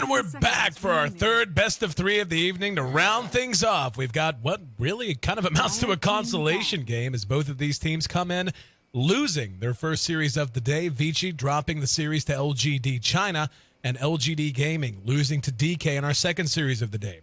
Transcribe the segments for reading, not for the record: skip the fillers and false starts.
And we're back for our third best of three of the evening to round things off. We've got what really kind of amounts to a consolation game as both of these teams come in losing their first series of the day. Vici dropping the series to LGD China, and LGD Gaming losing to DK in our second series of the day.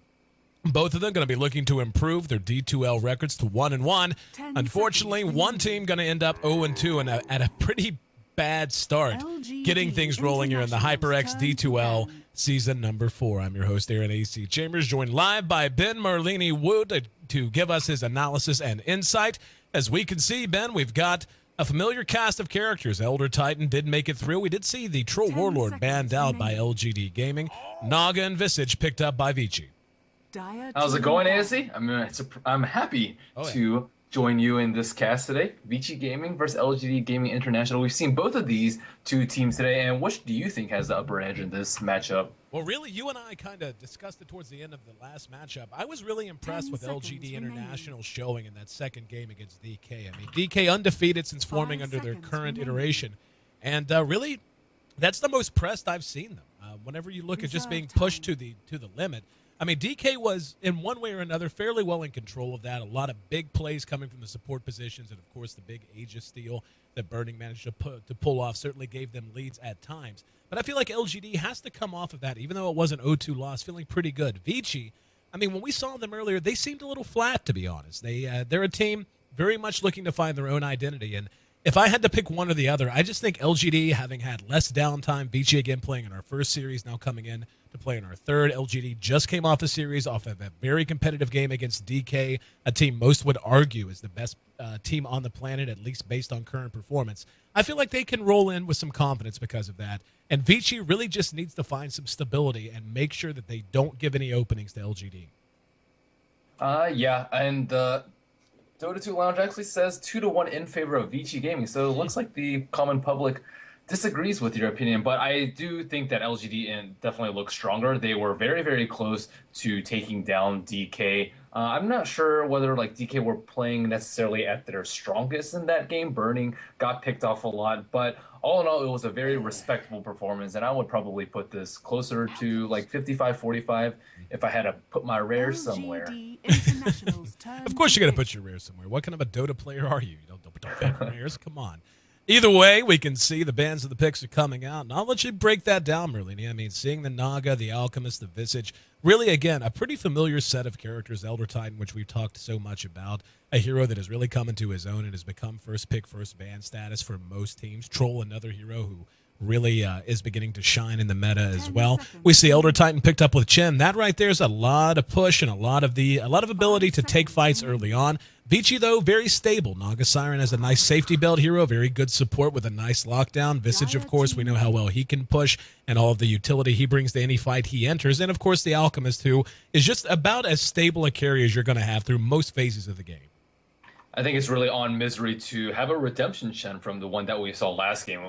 Both of them going to be looking to improve their D2L records to 1-1. Unfortunately, one team going to end up 0-2 and at a pretty bad start, getting things rolling here in the HyperX D2L season number 4. I'm your host, Aaron A.C. Chambers, joined live by Ben Merlini Wood to give us his analysis and insight. As we can see, Ben, we've got a familiar cast of characters. Elder Titan did make it through. We did see the Troll Warlord banned out by LGD Gaming. Naga and Visage picked up by Vici. How's it going, ASC? I'm happy to join you in this cast today. Vici Gaming versus LGD Gaming International. We've seen both of these two teams today, and which do you think has the upper edge in this matchup? Well, really, you and I kind of discussed it towards the end of the last matchup. I was really impressed with LGD International's showing in that second game against DK. I mean, DK undefeated since forming under their current iteration, and really, that's the most pressed I've seen them. Whenever you look at just being pushed to the limit, I mean, DK was, in one way or another, fairly well in control of that. A lot of big plays coming from the support positions, and, of course, the big Aegis steal that Burning managed to pull off certainly gave them leads at times. But I feel like LGD has to come off of that, even though it was an 0-2 loss, feeling pretty good. Vici, I mean, when we saw them earlier, they seemed a little flat, to be honest. They're a team very much looking to find their own identity, and if I had to pick one or the other, I just think LGD, having had less downtime, Vici again playing in our first series, now coming in to play in our third. LGD just came off a series off of a very competitive game against DK, a team most would argue is the best team on the planet, at least based on current performance. I feel like they can roll in with some confidence because of that. And Vici really just needs to find some stability and make sure that they don't give any openings to LGD. Yeah, and Dota 2 Lounge actually says 2-1 in favor of Vici Gaming, so it looks like the common public disagrees with your opinion, but I do think that LGD definitely looks stronger. They were very, very close to taking down DK. I'm not sure whether DK were playing necessarily at their strongest in that game. Burning got picked off a lot, but all in all, it was a very respectable performance, and I would probably put this closer to 55-45 if I had to put my rare somewhere. Of course you're going to put your rare somewhere. What kind of a Dota player are you? You don't bet rares? Come on. Either way, we can see the bands of the picks are coming out, and I'll let you break that down, Merlini. I mean, seeing the Naga, the Alchemist, the Visage, really, again, a pretty familiar set of characters. Elder Titan, which we've talked so much about, a hero that has really come into his own and has become first pick, first ban status for most teams. Troll, another hero who really is beginning to shine in the meta as well. We see Elder Titan picked up with Chen. That right there is a lot of push and a lot of ability to take fights early on. Vici, though, very stable. Naga Siren has a nice safety belt hero, very good support with a nice lockdown. Visage, of course, we know how well he can push and all of the utility he brings to any fight he enters. And, of course, the Alchemist, who is just about as stable a carry as you're going to have through most phases of the game. I think it's really on Misery to have a redemption Chen from the one that we saw last game.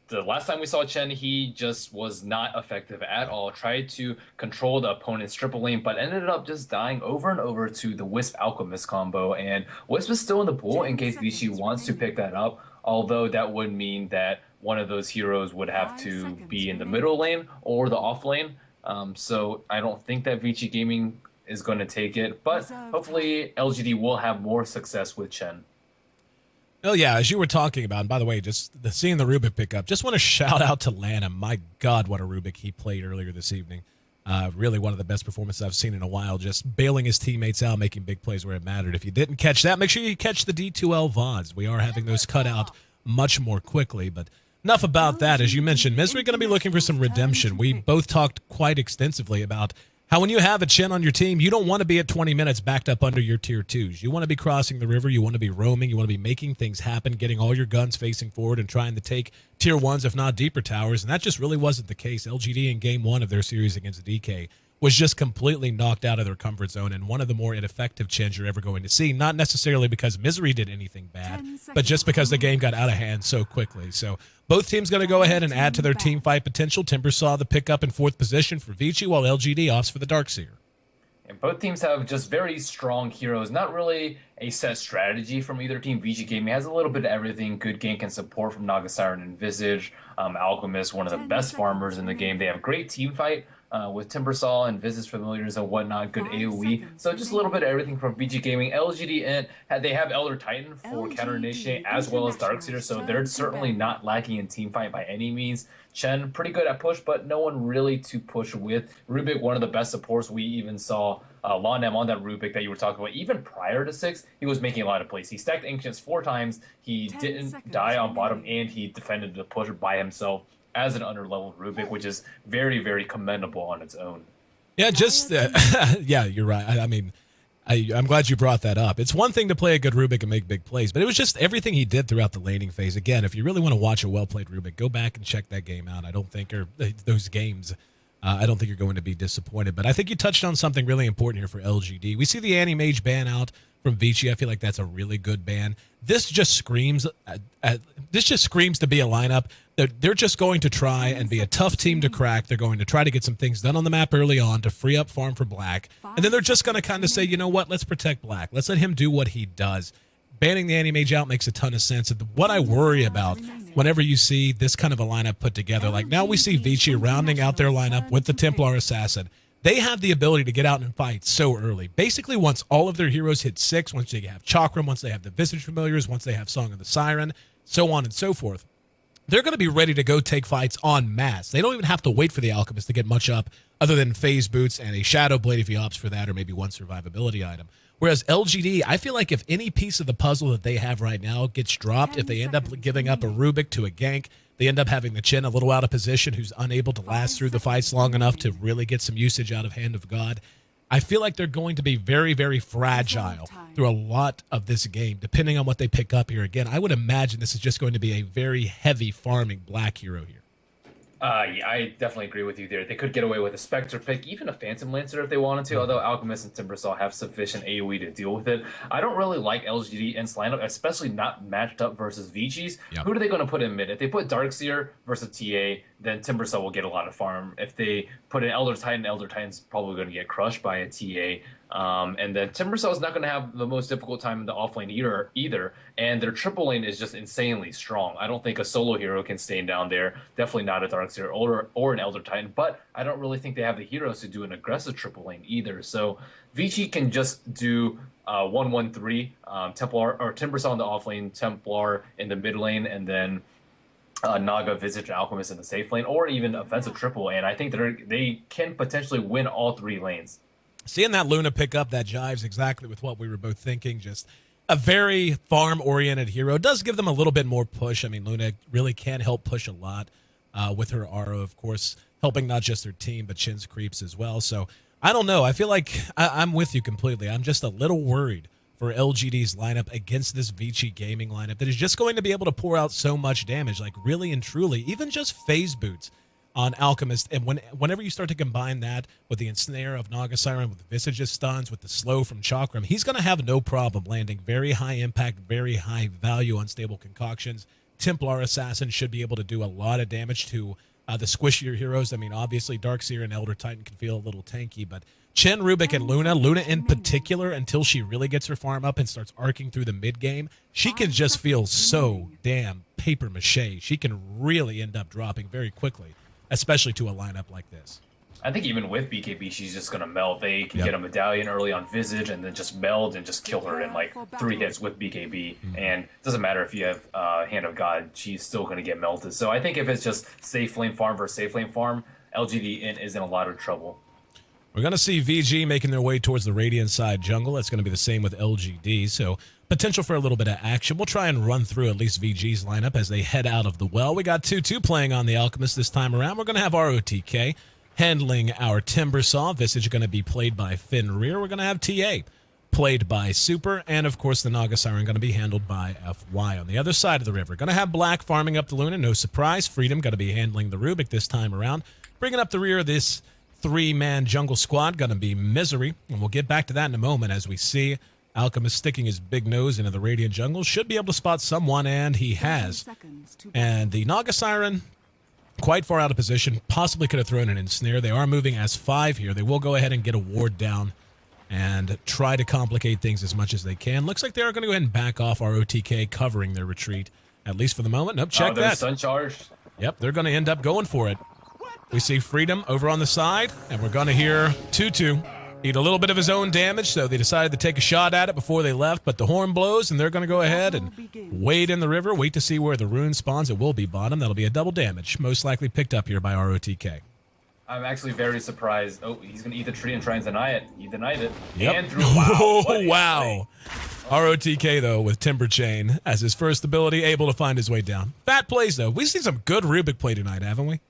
The last time we saw Chen, he just was not effective at all. Tried to control the opponent's triple lane, but ended up just dying over and over to the Wisp Alchemist combo. And Wisp is still in the pool in case Vici wants to pick that up, although that would mean that one of those heroes would have to be in the middle lane or the off lane. So I don't think that Vici Gaming is going to take it, but hopefully LGD will have more success with Chen. Oh, yeah, as you were talking about, and by the way, just seeing the Rubik pick up, just want to shout out to Lanham. My God, what a Rubik he played earlier this evening. Really one of the best performances I've seen in a while, just bailing his teammates out, making big plays where it mattered. If you didn't catch that, make sure you catch the D2L VODs. We are having those cut out much more quickly, but enough about that. As you mentioned, Misery going to be looking for some redemption. We both talked quite extensively about how when you have a Chen on your team, you don't want to be at 20 minutes backed up under your tier 2s. You want to be crossing the river. You want to be roaming. You want to be making things happen, getting all your guns facing forward and trying to take tier 1s, if not deeper towers. And that just really wasn't the case. LGD in game 1 of their series against DK was just completely knocked out of their comfort zone and one of the more ineffective Chens you're ever going to see, not necessarily because Misery did anything bad, but just because the game got out of hand so quickly. So both teams going to go ahead and add to their team fight potential. Timber saw the pickup in 4th position for Vici, while LGD opts for the Darkseer. And both teams have just very strong heroes, not really a set strategy from either team. Vici Gaming has a little bit of everything, good gank and support from Naga Siren and Visage. Alchemist, one of the best farmers in the game. They have great team fight. with Timbersaw and Visits Familiars and whatnot, good AoE. So just a little bit of everything from VG Gaming. LGD.int, they have Elder Titan for counter initiate as well as Darkseer, so they're certainly not lacking in teamfight by any means. Chen, pretty good at push, but no one really to push with. Rubik, one of the best supports. We even saw Londam on that Rubik that you were talking about. Even prior to 6, he was making a lot of plays. He stacked Ancients 4 times. He didn't die on bottom, and he defended the push by himself as an underleveled Rubik, which is very, very commendable on its own. Yeah, just yeah, you're right. I mean, I'm glad you brought that up. It's one thing to play a good Rubik and make big plays, but it was just everything he did throughout the laning phase. Again, if you really want to watch a well-played Rubik, go back and check that game out. I don't think, or those games, I don't think you're going to be disappointed. But I think you touched on something really important here for LGD. We see the Anti-Mage ban out from Vici. I feel like that's a really good ban. This just screams to be a lineup that they're just going to try and be a tough team to crack. They're going to try to get some things done on the map early on to free up farm for Black. And then they're just going to kind of say, you know what, let's protect Black. Let's let him do what he does. Banning the Anti-Mage out makes a ton of sense. What I worry about whenever you see this kind of a lineup put together, like now we see Vici rounding out their lineup with the Templar Assassin. They have the ability to get out and fight so early. Basically, once all of their heroes hit 6, once they have Chakram, once they have the Visage Familiars, once they have Song of the Siren, so on and so forth, they're going to be ready to go take fights en masse. They don't even have to wait for the Alchemist to get much up other than Phase Boots and a Shadow Blade if he opts for that, or maybe one survivability item. Whereas LGD, I feel like if any piece of the puzzle that they have right now gets dropped, if they end up giving up a Rubik to a gank, they end up having the Chen a little out of position who's unable to last through the fights long enough to really get some usage out of Hand of God. I feel like they're going to be very, very fragile through a lot of this game, depending on what they pick up here. Again, I would imagine this is just going to be a very heavy farming Black hero here. Yeah, I definitely agree with you there. They could get away with a Spectre pick, even a Phantom Lancer if they wanted to, although Alchemist and Timbersaw have sufficient AoE to deal with it. I don't really like LGD.int's lineup, especially not matched up versus Vici's. Yep. Who are they going to put in mid? If they put Darkseer versus TA, then Timbersaw will get a lot of farm. If they put an Elder Titan's probably going to get crushed by a TA. And then Timbersaw is not going to have the most difficult time in the offlane either. And their triple lane is just insanely strong. I don't think a solo hero can stay down there. Definitely not a Darkseer or an Elder Titan. But I don't really think they have the heroes to do an aggressive triple lane either. So Vici can just do 1-1-3, Templar or Timbersaw in the offlane, Templar in the mid lane, and then Naga, Visage, and Alchemist in the safe lane, or even offensive triple. And I think they can potentially win all 3 lanes. Seeing that Luna pick up, that jives exactly with what we were both thinking. Just a very farm-oriented hero. Does give them a little bit more push. I mean, Luna really can help push a lot with her aura, of course, helping not just her team, but Chin's creeps as well. So, I don't know. I feel like I'm with you completely. I'm just a little worried for LGD's lineup against this Vici Gaming lineup that is just going to be able to pour out so much damage, like really and truly, even just phase boots on Alchemist. And whenever you start to combine that with the ensnare of Naga Siren, with the Visage's stuns, with the slow from Chakram, he's going to have no problem landing very high impact, very high value unstable concoctions. Templar Assassin should be able to do a lot of damage to the squishier heroes. I mean, obviously Darkseer and Elder Titan can feel a little tanky, but Chen, Rubik, and Luna in particular, until she really gets her farm up and starts arcing through the mid-game, she can just feel so damn papier-mâché. She can really end up dropping very quickly, especially to a lineup like this. I think even with BKB, she's just going to melt. They can get a medallion early on Visage and then just meld and just kill her in like 3 hits with BKB. And it doesn't matter if you have Hand of God, she's still going to get melted. So I think if it's just safe lane farm versus safe lane farm, LGD.int is in a lot of trouble. We're going to see VG making their way towards the Radiant side jungle. That's going to be the same with LGD, so potential for a little bit of action. We'll try and run through at least VG's lineup as they head out of the well. We got 2-2 playing on the Alchemist this time around. We're going to have ROTK handling our Timbersaw. Visage going to be played by Fenrir. We're going to have TA played by Super, and of course the Naga Siren going to be handled by FY. On the other side of the river, going to have Black farming up the Luna. No surprise. Freedom going to be handling the Rubik this time around. Bringing up the rear of this 3-man jungle squad, going to be Misery, and we'll get back to that in a moment as we see Alchemist sticking his big nose into the Radiant jungle. Should be able to spot someone, and he has. And the Naga Siren, quite far out of position, possibly could have thrown an ensnare. They are moving as 5 here. They will go ahead and get a ward down and try to complicate things as much as they can. Looks like they are going to go ahead and back off ROTK, covering their retreat, at least for the moment. Nope, check that. Sun charged. Yep, they're going to end up going for it. We see Freedom over on the side, and we're going to hear 2-2 eat a little bit of his own damage, so they decided to take a shot at it before they left, but the horn blows, and they're going to go ahead and wade in the river, wait to see where the rune spawns. It will be bottom. That'll be a double damage, most likely picked up here by ROTK. I'm actually very surprised. Oh, he's going to eat the tree and try and deny it. He denied it. Yep. And through. Wow. Wow. ROTK, though, with Timber Chain as his first ability, able to find his way down. Fat plays, though. We've seen some good Rubik play tonight, haven't we?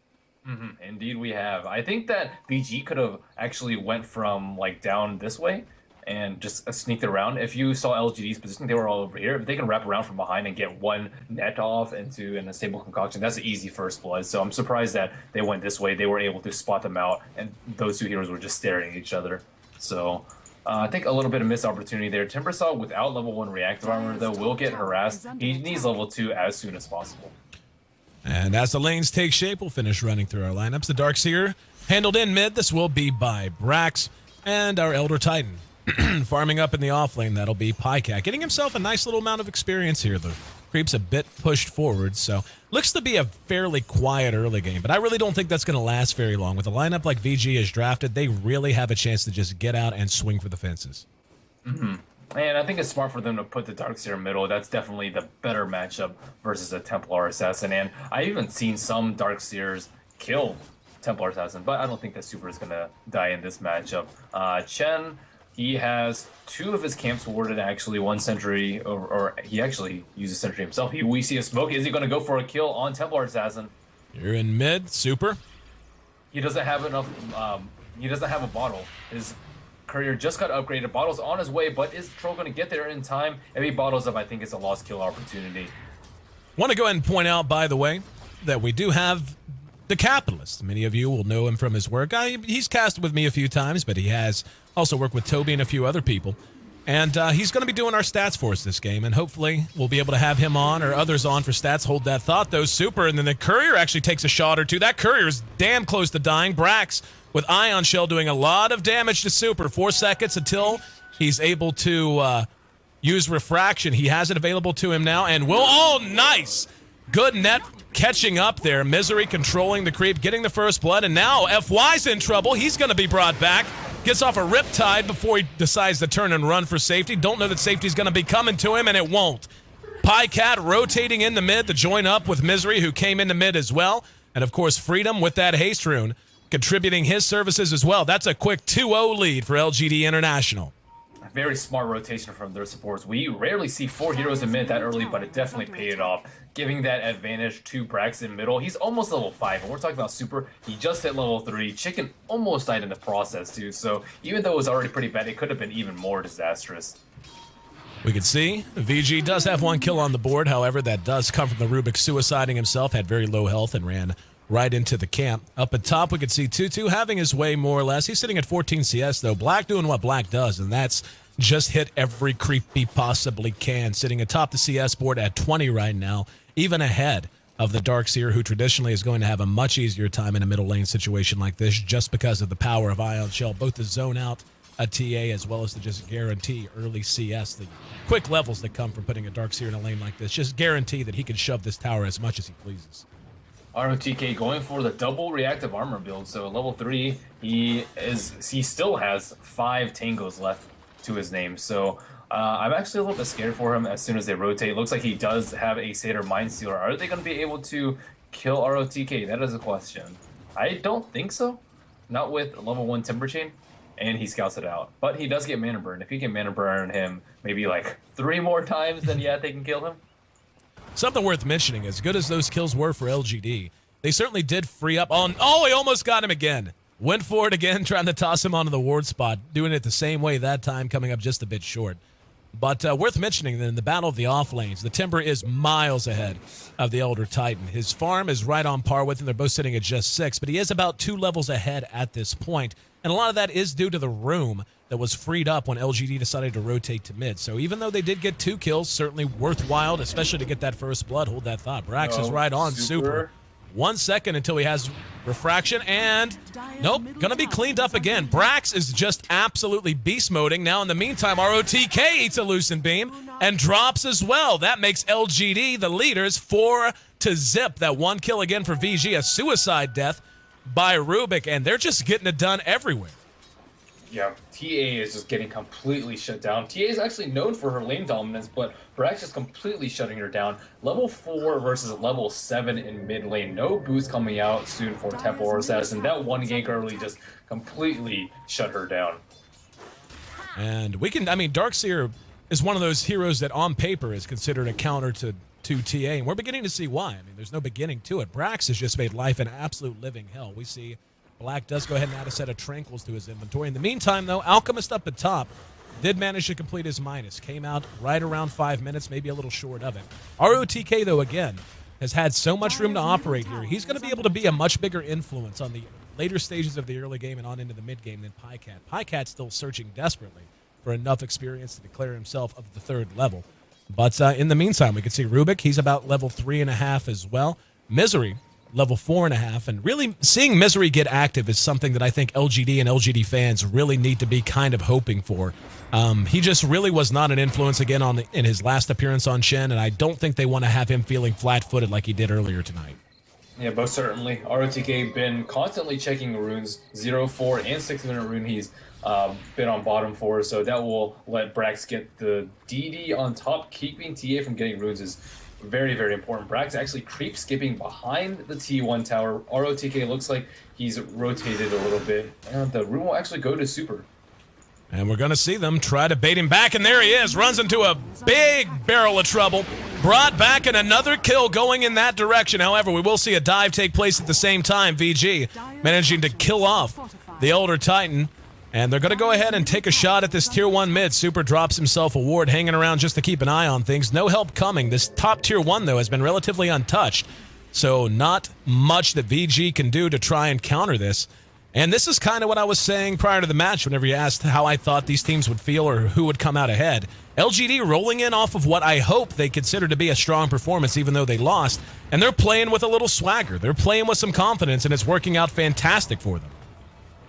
Mm-hmm. Indeed, we have. I think that VG could have actually went from like down this way and just sneaked around. If you saw LGD's position, they were all over here. If they can wrap around from behind and get one net off into an unstable concoction, that's an easy first blood. So I'm surprised that they went this way. They were able to spot them out, and those two heroes were just staring at each other. So I think a little bit of missed opportunity there. Timbersaw without level 1 reactive armor, though, will get harassed. He needs level 2 as soon as possible. And as the lanes take shape, we'll finish running through our lineups. The Darkseer handled in mid. This will be by Brax and our Elder Titan. Farming up in the off lane, that'll be Pycat. Getting himself a nice little amount of experience here. The creep's a bit pushed forward, so looks to be a fairly quiet early game. But I really don't think that's going to last very long. With a lineup like VG is drafted, they really have a chance to just get out and swing for the fences. Mm-hmm. And I think it's smart for them to put the Darkseer middle. That's definitely the better matchup versus a Templar Assassin. And I even seen some Darkseers kill Templar Assassin, but I don't think that Super is going to die in this matchup. Chen, he has 2 of his camps warded, actually 1 sentry, or he actually uses sentry himself. We see a smoke. Is he going to go for a kill on Templar Assassin? You're in mid, Super. He doesn't have enough, he doesn't have a bottle. His courier just got upgraded. Bottle's on his way, but is Troll going to get there in time? If he bottles up, I think it's a lost kill opportunity. Want to go ahead and point out, by the way, that we do have the Capitalist. Many of you will know him from his work. He's casted with me a few times, but he has also worked with Toby and a few other people. And he's going to be doing our stats for us this game, and hopefully we'll be able to have him on or others on for stats. Hold that thought, though. Super, and then the Courier actually takes a shot or two. That Courier is damn close to dying. Brax with Ion Shell doing a lot of damage to Super. 4 seconds until he's able to use Refraction. He has it available to him now, and will. Oh, nice! Good net catching up there. Misery controlling the creep, getting the first blood, and now FY's in trouble. He's going to be brought back. Gets off a Riptide before he decides to turn and run for safety. Don't know that safety's going to be coming to him, and it won't. Pycat rotating in the mid to join up with Misery, who came into mid as well. And, of course, Freedom with that haste rune, contributing his services as well. That's a quick 2-0 lead for LGD International. Very smart rotation from their supports. We rarely see 4 heroes in mid that early, but it definitely paid it off, giving that advantage to Brax in middle. He's almost level 5, and we're talking about Super. He just hit level 3. Chicken almost died in the process, too. So even though it was already pretty bad, it could have been even more disastrous. We can see VG does have 1 kill on the board. However, that does come from the Rubik suiciding himself, had very low health, and ran right into the camp. Up at top, we can see 2-2 having his way more or less. He's sitting at 14 CS, though. Black doing what Black does, and that's just hit every creep he possibly can. Sitting atop the CS board at 20 right now, even ahead of the Darkseer, who traditionally is going to have a much easier time in a middle lane situation like this just because of the power of Ion Shell, both to zone out a TA as well as to just guarantee early CS. The quick levels that come from putting a Darkseer in a lane like this just guarantee that he can shove this tower as much as he pleases. ROTK going for the double reactive armor build. So level 3, he still has 5 tangos left to his name. So I'm actually a little bit scared for him as soon as they rotate. Looks like he does have a Satyr Mindstealer. Are they going to be able to kill ROTK? That is a question. I don't think so. Not with level 1 Timber Chain. And he scouts it out. But he does get Mana Burn. If he can Mana Burn him maybe like 3 more times, then yeah, they can kill him. Something worth mentioning, as good as those kills were for LGD, they certainly did free up on... Oh, he almost got him again. Went for it again, trying to toss him onto the ward spot. Doing it the same way that time, coming up just a bit short. But worth mentioning that in the battle of the off lanes, the Timber is miles ahead of the Elder Titan. His farm is right on par with him. They're both sitting at just 6, but he is about 2 levels ahead at this point. And a lot of that is due to the room that was freed up when LGD decided to rotate to mid. So even though they did get 2 kills, certainly worthwhile, especially to get that first blood. Hold that thought. Brax is right on Super. 1 second until he has Refraction, and nope, gonna be cleaned up again. Brax is just absolutely beast moding. Now in the meantime, ROTK eats a Lucent Beam and drops as well. That makes LGD the leaders 4-0. That 1 kill again for VG, a suicide death by Rubik, and they're just getting it done everywhere. Yeah, TA is just getting completely shut down. TA is actually known for her lane dominance, but Brax just completely shutting her down. Level 4 versus level 7 in mid lane. No boost coming out soon for Temple or Assassin. That one gank early just completely shut her down. And we can, I mean, Darkseer is one of those heroes that on paper is considered a counter to TA, and we're beginning to see why. I mean, there's no beginning to it. Brax has just made life an absolute living hell. We see Black does go ahead and add a set of Tranquils to his inventory. In the meantime, though, Alchemist up at top did manage to complete his minus. Came out right around 5 minutes, maybe a little short of it. ROTK, though, again, has had so much room to operate here. He's going to be able to be a much bigger influence on the later stages of the early game and on into the mid game than Pycat. Pycat's still searching desperately for enough experience to declare himself of the third level. But in the meantime, we can see Rubik. He's about level 3.5 as well. Misery, level 4.5, and really seeing Misery get active is something that I think LGD and LGD fans really need to be kind of hoping for. He just really was not an influence again in his last appearance on Shen, and I don't think they want to have him feeling flat-footed like he did earlier tonight. Yeah, most certainly. ROTK been constantly checking runes, 0, 4, and 6-minute rune he's been on bottom 4, so that will let Brax get the DD on top. Keeping TA from getting runes is very, very important. Brax actually creep skipping behind the T1 tower. ROTK looks like he's rotated a little bit, and the rune will actually go to Super. And we're going to see them try to bait him back, and there he is. Runs into a big barrel of trouble. Brought back, and another kill going in that direction. However, we will see a dive take place at the same time. VG managing to kill off the Elder Titan. And they're going to go ahead and take a shot at this Tier 1 mid. Super drops himself a ward, hanging around just to keep an eye on things. No help coming. This top Tier 1, though, has been relatively untouched. So not much that VG can do to try and counter this. And this is kind of what I was saying prior to the match whenever you asked how I thought these teams would feel or who would come out ahead. LGD rolling in off of what I hope they consider to be a strong performance, even though they lost. And they're playing with a little swagger. They're playing with some confidence, and it's working out fantastic for them.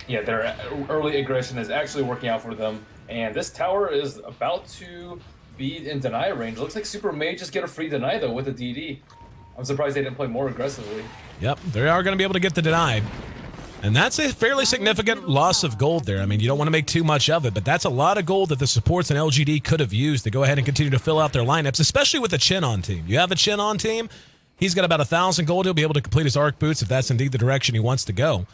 Yeah, their early aggression is actually working out for them. And this tower is about to be in deny range. Looks like Super may just get a free deny, though, with a DD. I'm surprised they didn't play more aggressively. Yep, they are going to be able to get the deny. And that's a fairly significant loss of gold there. I mean, you don't want to make too much of it, but that's a lot of gold that the supports and LGD could have used to go ahead and continue to fill out their lineups, especially with a Chin on team. You have a Chin on team, he's got about 1,000 gold. He'll be able to complete his arc boots if that's indeed the direction he wants to go.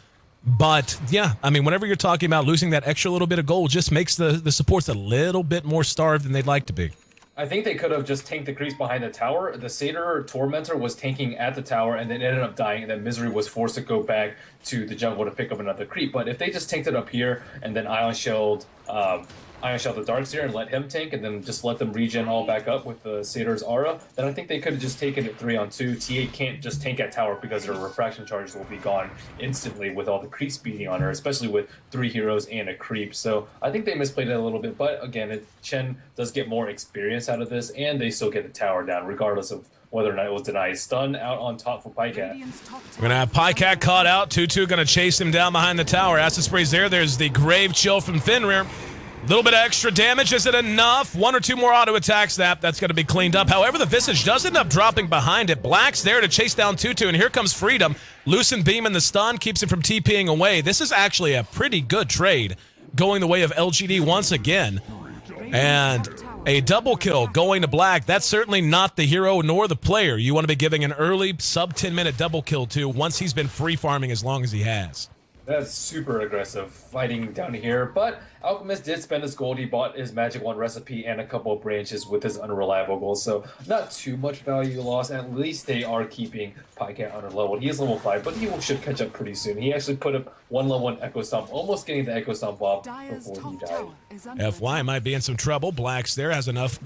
But, yeah, I mean, whenever you're talking about losing that extra little bit of gold, just makes the supports a little bit more starved than they'd like to be. I think they could have just tanked the creeps behind the tower. The Satyr Tormentor was tanking at the tower and then ended up dying, and then Misery was forced to go back to the jungle to pick up another creep. But if they just tanked it up here and then Ion Shelled the Darkseer and let him tank and then just let them regen all back up with the Satyr's aura, then I think they could have just taken it 3-on-2. TA can't just tank at tower because their refraction charges will be gone instantly with all the creep speeding on her, especially with 3 heroes and a creep. So I think they misplayed it a little bit, but again, Chen does get more experience out of this, and they still get the tower down regardless of whether or not it was denied. Stun out on top for Pycat. We're going to have Pycat caught out. Tutu going to chase him down behind the tower. Acid Spray's there. There's the Grave Chill from Fenrir. Little bit of extra damage. Is it enough? 1 or 2 more auto attacks. That's going to be cleaned up. However, the Visage does end up dropping behind it. Black's there to chase down Tutu, and here comes Freedom. Loosen Beam in the stun keeps him from TPing away. This is actually a pretty good trade going the way of LGD once again. And a double kill going to Black. That's certainly not the hero nor the player you want to be giving an early sub-10-minute double kill to once he's been free farming as long as he has. That's super aggressive fighting down here, but Alchemist did spend his gold. He bought his Magic Wand recipe and a couple of branches with his unreliable gold, so not too much value lost. At least they are keeping Pycat under level. He is level 5, but he should catch up pretty soon. He actually put up 1 level 1 Echo Stomp, almost getting the Echo Stomp off before he died. FY might be in some trouble. Black's there, has enough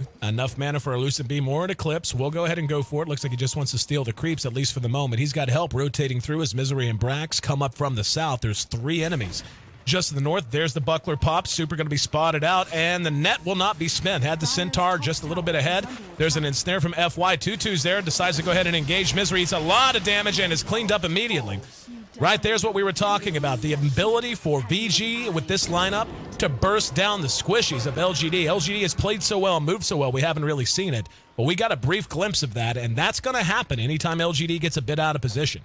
mana for a Lucid Beam or an Eclipse. We'll go ahead and go for it. Looks like he just wants to steal the creeps, at least for the moment. He's got help rotating through as Misery and Brax come up from the south. There's 3 enemies. Just to the north, there's the Buckler pop. Super going to be spotted out, and the net will not be spent. Had the Centaur just a little bit ahead. There's an ensnare from FY. Tutu's there, decides to go ahead and engage Misery. It's a lot of damage and is cleaned up immediately. Right there's what we were talking about, the ability for VG with this lineup to burst down the squishies of LGD. LGD has played so well, moved so well, we haven't really seen it. But we got a brief glimpse of that, and that's going to happen anytime LGD gets a bit out of position.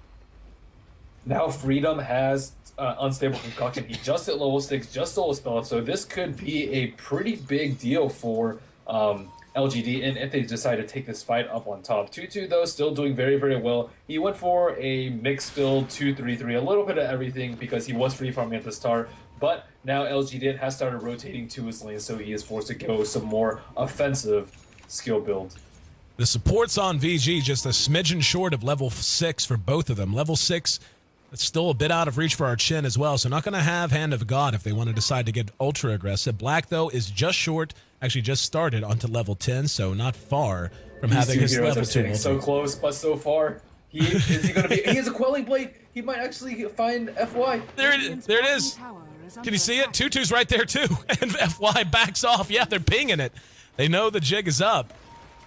Now Freedom has Unstable Concoction. He just hit level 6, just stole a spell, so this could be a pretty big deal for LGD, and if they decide to take this fight up on top. 2-2 though, still doing very, very well. He went for a mixed build 2-3-3, a little bit of everything because he was free farming at the start, but now LGD has started rotating to his lane, so he is forced to go some more offensive skill build. The support's on VG, just a smidgen short of level 6 for both of them. Level 6, it's still a bit out of reach for our Chen as well, so not going to have Hand of God if they want to decide to get ultra aggressive. Black, though, is just short, actually just started onto level 10, so not far from having his level 2. So close, but so far. He has a Quelling Blade. He might actually find FY. There it is. Can you see it? 2-2's right there, too. And FY backs off. Yeah, they're pinging it. They know the jig is up.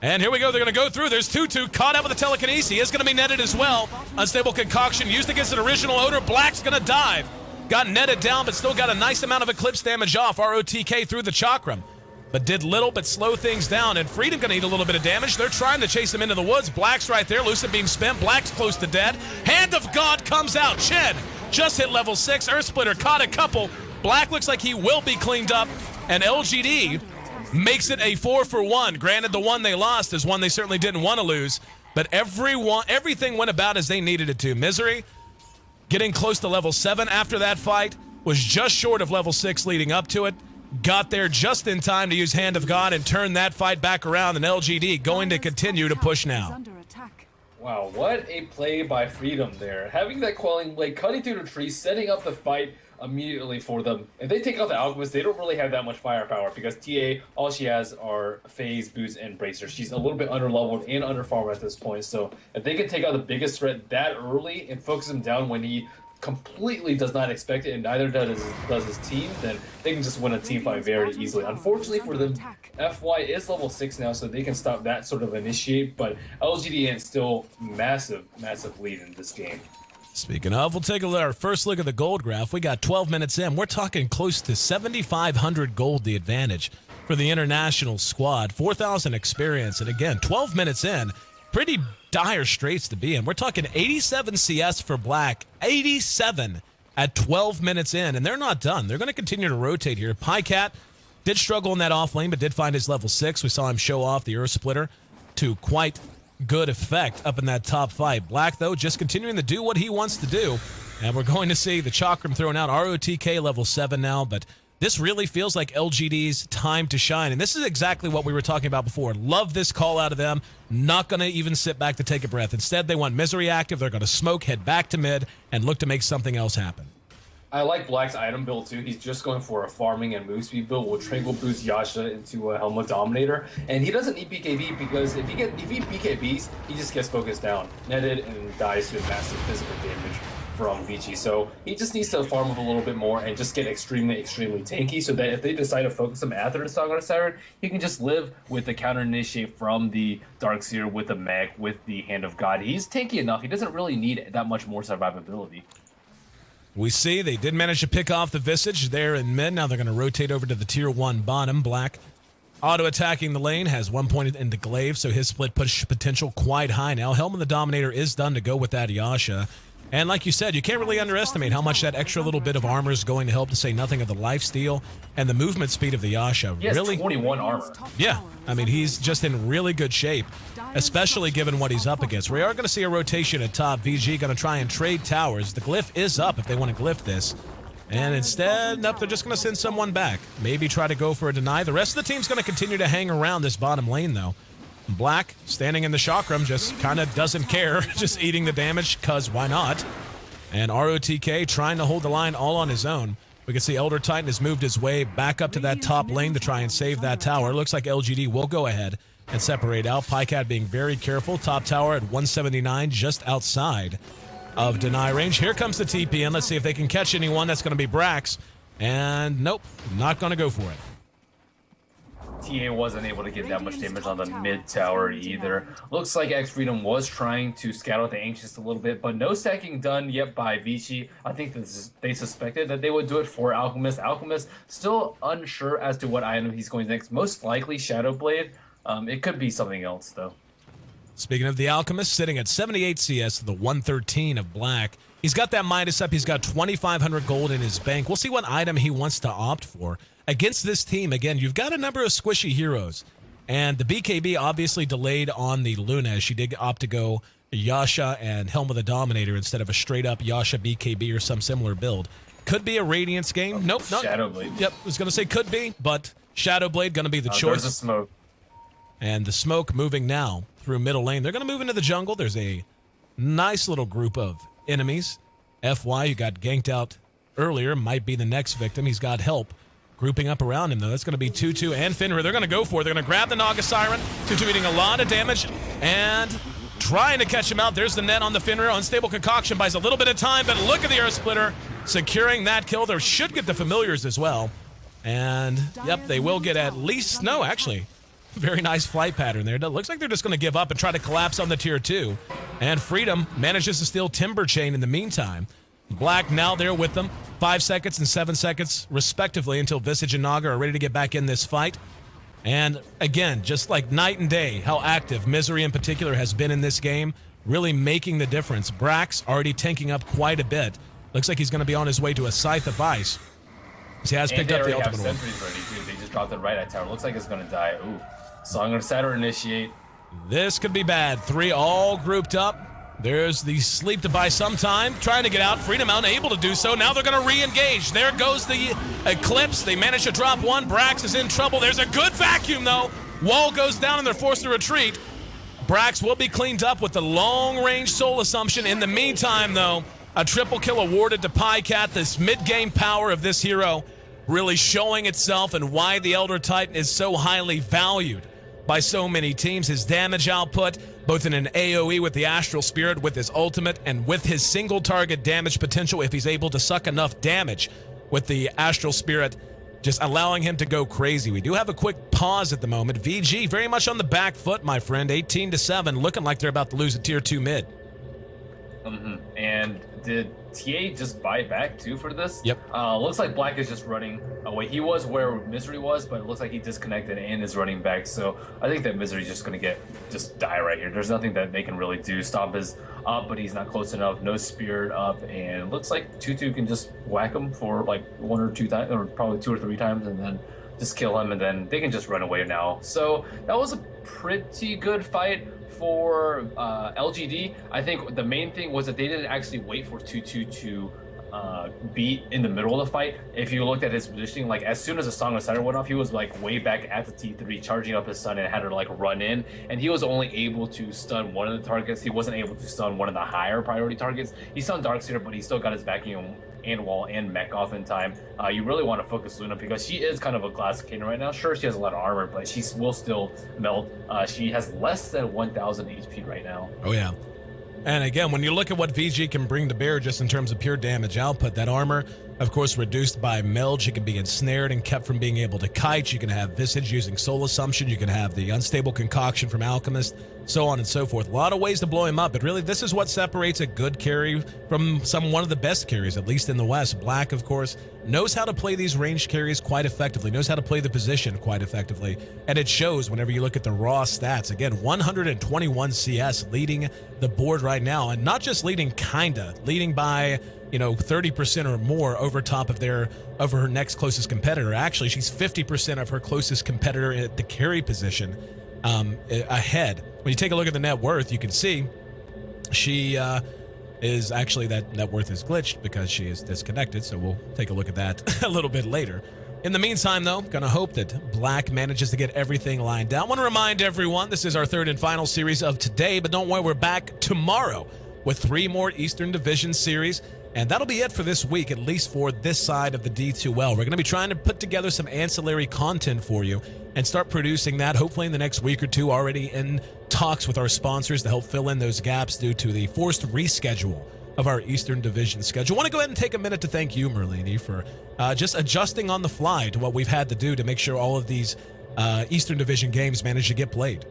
And here we go. They're going to go through. There's 2-2 caught up with the telekinesis. He is going to be netted as well. Unstable Concoction used against an original odor. Black's going to dive. Got netted down, but still got a nice amount of Eclipse damage off. ROTK through the Chakram. But did little but slow things down. And Freedom going to eat a little bit of damage. They're trying to chase him into the woods. Black's right there. Lucid Beam spent. Black's close to dead. Hand of God comes out. Chen just hit level 6. Earth Splitter caught a couple. Black looks like he will be cleaned up. And LGD makes it a 4-for-1. Granted, the one they lost is one they certainly didn't want to lose, but everything went about as they needed it to. Misery getting close to level 7 after that fight, was just short of level 6 leading up to it, got there just in time to use Hand of God and turn that fight back around, and LGD going to continue to push now. Wow, what a play by Freedom there. Having that Quelling Blade, cutting through the tree, setting up the fight immediately for them. If they take out the Alchemist, they don't really have that much firepower because TA, all she has are Phase, Boots, and Bracer. She's a little bit under-leveled and under-farmed at this point, so if they can take out the biggest threat that early and focus him down when he completely does not expect it, and neither does his team, then they can just win a team fight very easily. Unfortunately for them, FY is level 6 now, so they can stop that sort of initiate, but LGD still massive lead in this game. Speaking of, we'll take our first look at the gold graph. We got 12 minutes in. We're talking close to 7,500 gold, the advantage for the international squad. 4,000 experience, and again, 12 minutes in, pretty dire straits to be in. We're talking 87 CS for Black, 87 at 12 minutes in, and they're not done. They're going to continue to rotate here. Pycat did struggle in that off lane, but did find his level 6. We saw him show off the Earth Splitter to quite good effect up in that top fight. Black, though, just continuing to do what he wants to do, and we're going to see the Chakram thrown out. ROTK level 7 now, but this really feels like LGD's time to shine, and this is exactly what we were talking about before. Love this call out of them. Not going to even sit back to take a breath. Instead, they want Misery active. They're going to smoke, head back to mid, and look to make something else happen. I like Black's item build too. He's just going for a farming and move speed build. Will Tranquil boost Yasha into a Helmet Dominator, and he doesn't need BKB because if he BKBs, he just gets focused down, netted, and dies to massive physical damage from Vici. So he just needs to farm up a little bit more and just get extremely tanky, so that if they decide to focus him after the Saga Siren, he can just live with the counter initiate from the Darkseer, with the Mech, with the Hand of God. He's tanky enough. He doesn't really need that much more survivability. We see they did manage to pick off the Visage there in mid. Now they're going to rotate over to the tier 1 bottom. Black auto-attacking the lane, has 1 point into Glaive, so his split push potential quite high now. Helm of the Dominator is done to go with that Yasha. And like you said, you can't really underestimate how much that extra little bit of armor is going to help, to say nothing of the lifesteal and the movement speed of the Yasha. He has 21 armor. Yeah, I mean, he's just in really good shape, especially given what he's up against. We are going to see a rotation at top. VG going to try and trade towers. The glyph is up if they want to glyph this. And instead, nope, they're just going to send someone back. Maybe try to go for a deny. The rest of the team's going to continue to hang around this bottom lane, though. Black, standing in the chakram, just kind of doesn't care, just eating the damage, because why not? And ROTK trying to hold the line all on his own. We can see Elder Titan has moved his way back up to that top lane to try and save that tower. Looks like LGD will go ahead and separate out. Pycat being very careful. Top tower at 179, just outside of deny range. Here comes the TP, and let's see if they can catch anyone. That's going to be Brax. And nope, not going to go for it. TA wasn't able to get that much damage on the mid tower either. Looks like X Freedom was trying to scout out the Anxious a little bit, but no stacking done yet by Vici. I think they suspected that they would do it for Alchemist. Alchemist still unsure as to what item he's going next. Most likely Shadow Blade. It could be something else though. Speaking of the Alchemist, sitting at 78 CS to the 113 of Black. He's got that Midas up. He's got 2,500 gold in his bank. We'll see what item he wants to opt for. Against this team, again, you've got a number of squishy heroes. And the BKB obviously delayed on the Luna, as she did opt to go Yasha and Helm of the Dominator instead of a straight-up Yasha BKB or some similar build. Could be a Radiance game. Nope. Shadowblade. Yep, I was going to say could be, but Shadowblade going to be the choice. There's a smoke. And the smoke moving now through middle lane. They're going to move into the jungle. There's a nice little group of enemies. FY, who got ganked out earlier, might be the next victim. He's got help grouping up around him, though. That's going to be Tutu and Fenrir. They're going to go for it. They're going to grab the Naga Siren. Tutu eating a lot of damage and trying to catch him out. There's the net on the Fenrir. Unstable Concoction buys a little bit of time, but look at the Earth Splitter securing that kill. They should get the familiars as well. And, yep, they will get at least, no, actually, very nice flight pattern there. It looks like they're just going to give up and try to collapse on the tier 2. And Freedom manages to steal Timber Chain in the meantime. Black now there with them. 5 seconds and 7 seconds, respectively, until Visage and Naga are ready to get back in this fight. And again, just like night and day, how active Misery in particular has been in this game, really making the difference. Brax already tanking up quite a bit. Looks like he's going to be on his way to a Scythe of Ice. He has picked up the ultimate one. Sentries ready too. They just dropped it right at tower. Looks like it's going to die. Ooh. Song of Saturn initiate. This could be bad. 3 all grouped up. There's the sleep to buy some time. Trying to get out. Freedom unable to do so. Now they're going to re-engage. There goes the Eclipse. They manage to drop one. Brax is in trouble. There's a good vacuum, though. Wall goes down, and they're forced to retreat. Brax will be cleaned up with the long-range Soul Assumption. In the meantime, though, a triple kill awarded to Pycat. This mid-game power of this hero really showing itself and why the Elder Titan is so highly valued by so many teams. His damage output, both in an AoE with the Astral Spirit, with his ultimate, and with his single target damage potential, if he's able to suck enough damage with the Astral Spirit, just allowing him to go crazy. We do have a quick pause at the moment. VG very much on the back foot, my friend. 18-7, looking like they're about to lose a tier 2 mid. And did TA just buy back too for this? Yep. Looks like Black is just running away. He was where Misery was, but it looks like he disconnected and is running back. So I think that Misery's just gonna just die right here. There's nothing that they can really do. Stomp is up, but he's not close enough. No Spirit up, and looks like Tutu can just whack him for like 1 or 2 times, or probably 2 or 3 times, and then just kill him, and then they can just run away now. So that was a pretty good fight for LGD. I think the main thing was that they didn't actually wait for Tutu to be in the middle of the fight. If you looked at his positioning, like as soon as the Song of Saturn went off, he was like way back at the T3 charging up his stun and had to like run in, and he was only able to stun one of the targets. He wasn't able to stun one of the higher priority targets. He stunned Darkseer, but he still got his vacuum and wall and mech off in time. You really want to focus Luna because she is kind of a glass cannon right now. Sure, she has a lot of armor, but she will still melt. She has less than 1,000 HP right now. Oh yeah. And again, when you look at what VG can bring to bear just in terms of pure damage output, that armor, of course, reduced by meld. She can be ensnared and kept from being able to kite. You can have Visage using Soul Assumption. You can have the Unstable Concoction from Alchemist, so on and so forth. A lot of ways to blow him up, but really this is what separates a good carry from one of the best carries, at least in the West. Black, of course, knows how to play these ranged carries quite effectively, knows how to play the position quite effectively, and it shows whenever you look at the raw stats. Again, 121 CS leading the board right now, and not just leading leading by 30% or more over top of her next closest competitor. Actually, she's 50% of her closest competitor at the carry position ahead. When you take a look at the net worth, you can see she is actually, that net worth is glitched because she is disconnected, so we'll take a look at that a little bit later. In the meantime, though, gonna hope that Black manages to get everything lined out. I want to remind everyone, this is our 3rd and final series of today, but don't worry, we're back tomorrow with 3 more Eastern Division series. And that'll be it for this week, at least for this side of the D2L. We're going to be trying to put together some ancillary content for you and start producing that hopefully in the next week or 2, already in talks with our sponsors to help fill in those gaps due to the forced reschedule of our Eastern Division schedule. I want to go ahead and take a minute to thank you, Merlini, for just adjusting on the fly to what we've had to do to make sure all of these Eastern Division games manage to get played.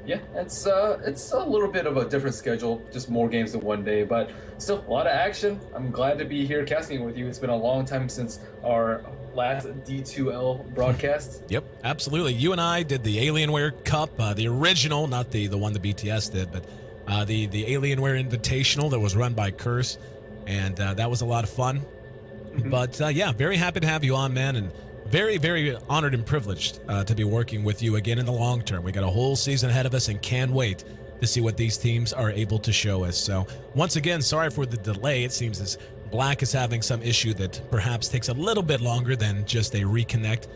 Yeah, it's a little bit of a different schedule, just more games in one day, but still a lot of action. I'm glad to be here casting with you. It's been a long time since our last D2L broadcast. Yep, absolutely. You and I did the Alienware Cup, the original, not the one the BTS did, but the Alienware Invitational that was run by Curse. and that was a lot of fun. But yeah, very happy to have you on, man, and very, very honored and privileged to be working with you again in the long term. We got a whole season ahead of us and can't wait to see what these teams are able to show us. So once again, sorry for the delay. It seems as Black is having some issue that perhaps takes a little bit longer than just a reconnect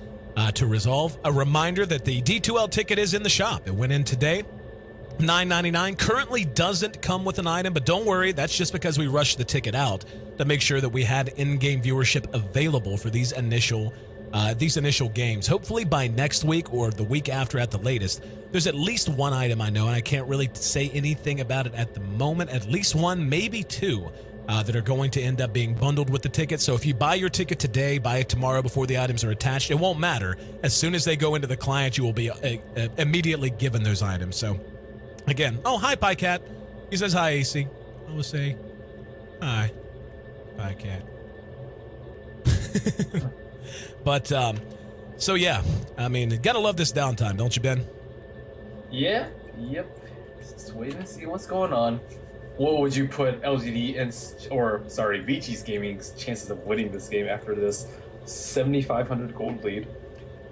to resolve. A reminder that the D2L ticket is in the shop. It went in today. $9.99 currently doesn't come with an item, but don't worry, that's just because we rushed the ticket out to make sure that we had in-game viewership available for these initial games. Hopefully by next week or the week after at the latest. There's at least one item I know, and I can't really say anything about it at the moment. At least one, maybe two, that are going to end up being bundled with the ticket. So if you buy your ticket today, buy it tomorrow before the items are attached, it won't matter. As soon as they go into the client, you will be immediately given those items. So again, oh, hi, PyCat. He says hi, AC. I will say hi, PyCat. But, so yeah, I mean, gotta love this downtime, don't you, Ben? Yeah, yep. Just wait and see what's going on. What would you put LGD and, Vici's gaming's chances of winning this game after this 7,500 gold lead?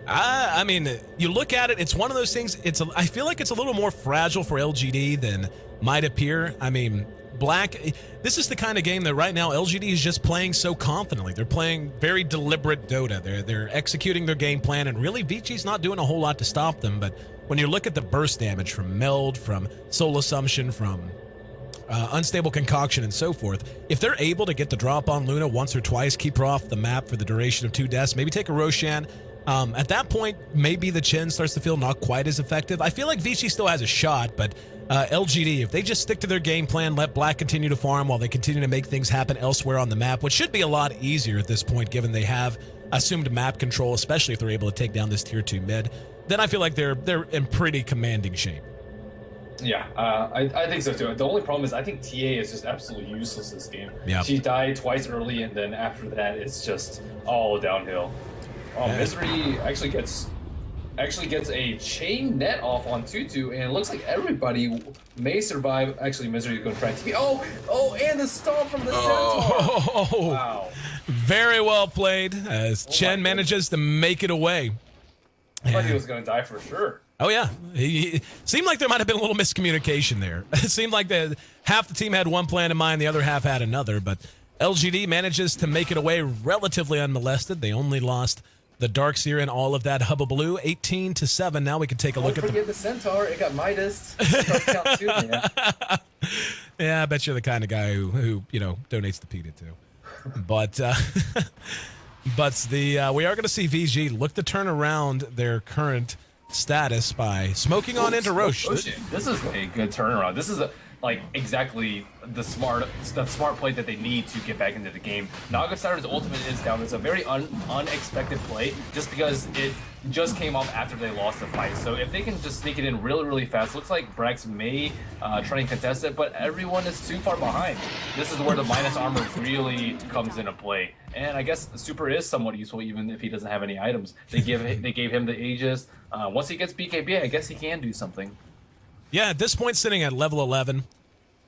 I mean, you look at it, it's one of those things, I feel like it's a little more fragile for LGD than might appear. I mean, Black, this is the kind of game that right now LGD is just playing so confidently. They're playing very deliberate Dota. They're executing their game plan, and really Vici's not doing a whole lot to stop them. But when you look at the burst damage from Meld, from Soul Assumption, from Unstable Concoction, and so forth, if they're able to get the drop on Luna once or twice, keep her off the map for the duration of 2 deaths, maybe take a Roshan, at that point, maybe the Chen starts to feel not quite as effective. I feel like Vici still has a shot, but LGD, if they just stick to their game plan, let Black continue to farm while they continue to make things happen elsewhere on the map, which should be a lot easier at this point, given they have assumed map control, especially if they're able to take down this tier 2 mid, then I feel like they're in pretty commanding shape. Yeah, I think so too. The only problem is I think TA is just absolutely useless this game. Yep. She died twice early, and then after that, it's just all downhill. Misery actually gets a chain net off on Tutu, and it looks like everybody may survive. Actually, Misery is going to try to. Oh, and the stall from the Centaur. Wow. Very well played as Chen manages to make it away. I thought he was going to die for sure. Oh, yeah. He seemed like there might have been a little miscommunication there. It seemed like half the team had one plan in mind, the other half had another, but LGD manages to make it away relatively unmolested. They only lost the Darkseer and all of that hubbubaloo, 18-7. Now we can take a look at the Centaur. It got Midas. Count too, man. Yeah, I bet you're the kind of guy who donates to PETA too. But we are going to see VG look to turn around their current status by smoking on into Roche. This is a good turnaround. This is exactly the smart play that they need to get back into the game. Nagastar's ultimate is down. It's a very unexpected play just because it just came off after they lost the fight. So if they can just sneak it in really, really fast, looks like Brax may try and contest it, but everyone is too far behind. This is where the minus armor really comes into play. And I guess Super is somewhat useful even if he doesn't have any items. They gave him the Aegis. Once he gets BKB, I guess he can do something. Yeah, at this point, sitting at level 11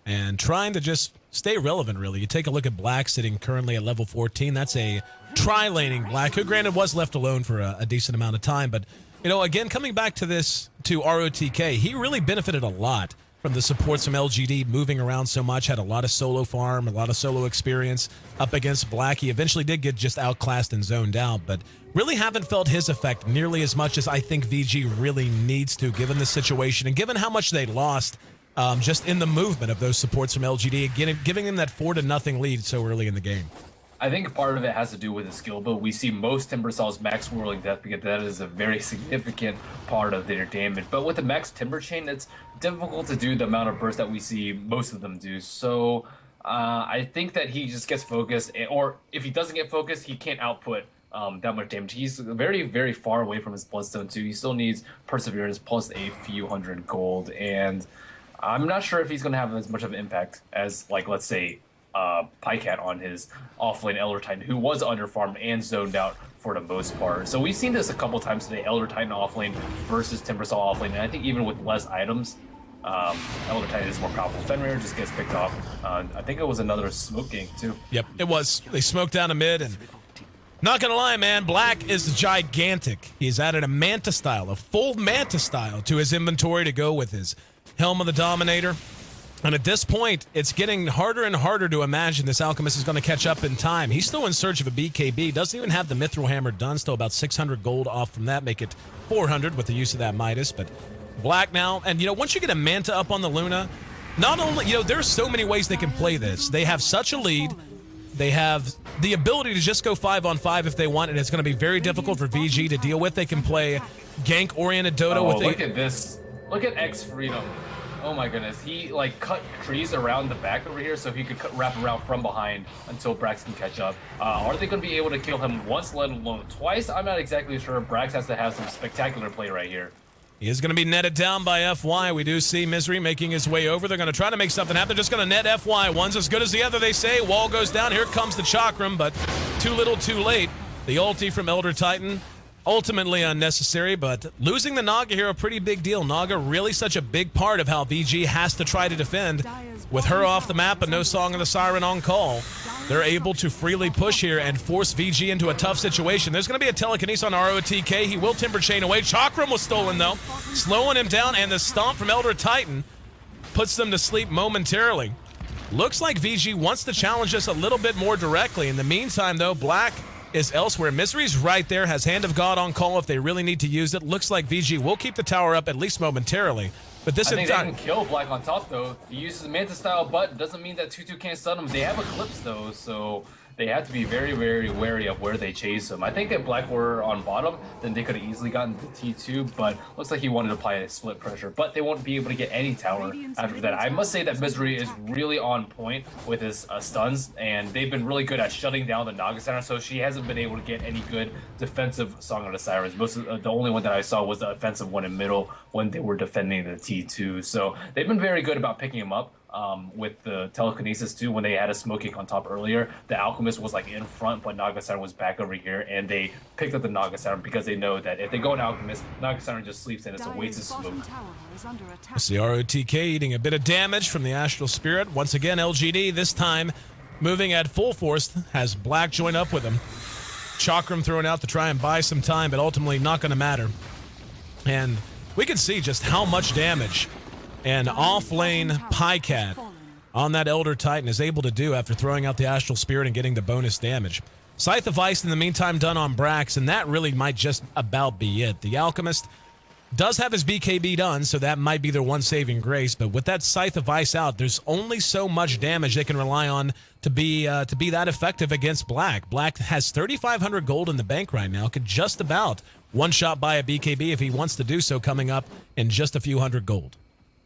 and trying to just stay relevant, really. You take a look at Black sitting currently at level 14. That's a tri-laning Black, who granted was left alone for a decent amount of time. But, again, coming back to ROTK, he really benefited a lot from the supports from LGD moving around so much, had a lot of solo farm, a lot of solo experience up against Black. He eventually did get just outclassed and zoned out, but really haven't felt his effect nearly as much as I think VG really needs to, given the situation and given how much they lost just in the movement of those supports from LGD, giving them that 4-0 lead so early in the game. I think part of it has to do with the skill build. We see most Timbersaws max whirling death because that is a very significant part of their damage. But with the max Timber Chain, it's difficult to do the amount of burst that we see most of them do. So I think that he just gets focused, or if he doesn't get focused, he can't output that much damage. He's very, very far away from his Bloodstone too. He still needs Perseverance plus a few hundred gold, and I'm not sure if he's going to have as much of an impact as, let's say, PyCat on his offlane Elder Titan, who was underfarmed and zoned out for the most part. So we've seen this a couple times today, Elder Titan offlane versus Timbersaw offlane, and I think even with less items, Elder Titan is more powerful. Fenrir just gets picked off. I think it was another smoke gank too. Yep, it was. They smoked down a mid, and not gonna lie, man, Black is gigantic. He's added a Manta style, a full Manta style to his inventory to go with his Helm of the Dominator. And at this point, it's getting harder and harder to imagine this Alchemist is going to catch up in time. He's still in search of a BKB. Doesn't even have the Mithril Hammer done. Still about 600 gold off from that. Make it 400 with the use of that Midas. But Black now, and once you get a Manta up on the Luna, not only, there's so many ways they can play this. They have such a lead. They have the ability to just go 5-on-5 if they want, and it's going to be very difficult for VG to deal with. They can play gank-oriented Dota with look at this. Look at X Freedom. Oh my goodness, he cut trees around the back over here so he could wrap around from behind until Brax can catch up. Are they going to be able to kill him once, let alone twice? I'm not exactly sure. Brax has to have some spectacular play right here. He is going to be netted down by FY. We do see Misery making his way over. They're going to try to make something happen. They're just going to net FY. One's as good as the other, they say. Wall goes down. Here comes the Chakram, but too little, too late. The ulti from Elder Titan, ultimately unnecessary, but losing the Naga here, a pretty big deal. Naga really such a big part of how VG has to try to defend. With her off the map and no Song of the Siren on call, they're able to freely push here and force VG into a tough situation. There's going to be a telekinesis on ROTK. He will Timber Chain away. Chakram was stolen, though, slowing him down, and the stomp from Elder Titan puts them to sleep momentarily. Looks like VG wants to challenge us a little bit more directly. In the meantime, though, Black is elsewhere. Misery's right there, has Hand of God on call if they really need to use it. Looks like VG will keep the tower up at least momentarily. But this I think they can kill Black on top, though. He uses the Manta style, but doesn't mean that 2-2 can't stun him. They have Eclipse, though, so they have to be very, very wary of where they chase him. I think if Black were on bottom, then they could have easily gotten the T2, but looks like he wanted to apply a split pressure. But they won't be able to get any tower after that. I must say that Misery is really on point with his stuns, and they've been really good at shutting down the Naga Center, so she hasn't been able to get any good defensive Song of the Sirens. The only one that I saw was the offensive one in middle when they were defending the T2. So they've been very good about picking him up. With the telekinesis too, when they had a smoking on top earlier, the Alchemist was like in front, but Naga Siren was back over here, and they picked up the Naga Siren because they know that if they go in Alchemist, Naga Siren just sleeps and it's a waste of smoke. It's the ROTK eating a bit of damage from the Astral Spirit. Once again, LGD this time moving at full force, has Black join up with him. Chakram thrown out to try and buy some time, but ultimately not going to matter. And we can see just how much damage and off-lane Pycat on that Elder Titan is able to do after throwing out the Astral Spirit and getting the bonus damage. Scythe of Ice in the meantime done on Brax, and that really might just about be it. The Alchemist does have his BKB done, so that might be their one saving grace, but with that Scythe of Ice out, there's only so much damage they can rely on to be that effective against Black. Black has 3,500 gold in the bank right now, could just about one-shot buy a BKB if he wants to do so coming up in just a few hundred gold.